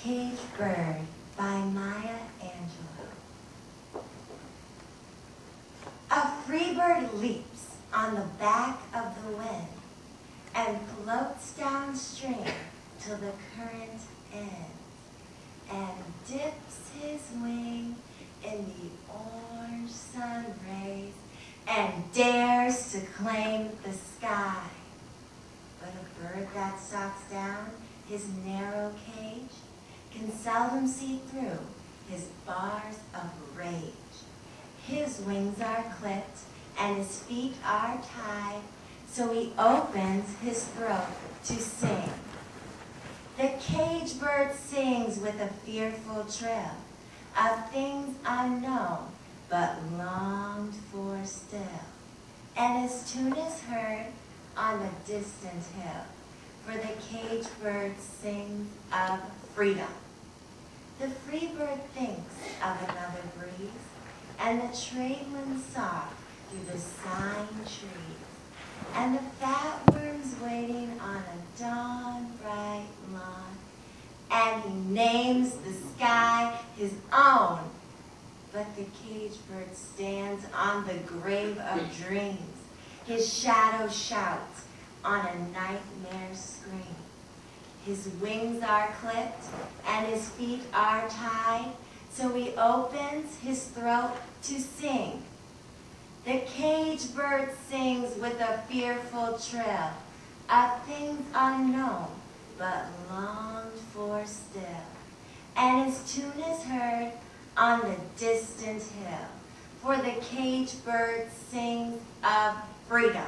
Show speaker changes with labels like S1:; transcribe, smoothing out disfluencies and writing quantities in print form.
S1: Caged Bird by Maya Angelou. A free bird leaps on the back of the wind and floats downstream till the current ends and dips his wing in the orange sun rays and dares to claim the sky. But a bird that stalks down his narrow cage can seldom see through his bars of rage. His wings are clipped and his feet are tied, so he opens his throat to sing. The caged bird sings with a fearful trill of things unknown but longed for still, and his tune is heard on the distant hill, for the caged bird sings of freedom. The free bird thinks of another breeze, and the trade winds soft through the sighing trees, and the fat worms waiting on a dawn-bright lawn, and he names the sky his own. But the caged bird stands on the grave of dreams. His shadow shouts on a nightmare scream. His wings are clipped and his feet are tied, so he opens his throat to sing. The caged bird sings with a fearful trill of things unknown but longed for still, and his tune is heard on the distant hill, for the caged bird sings of freedom.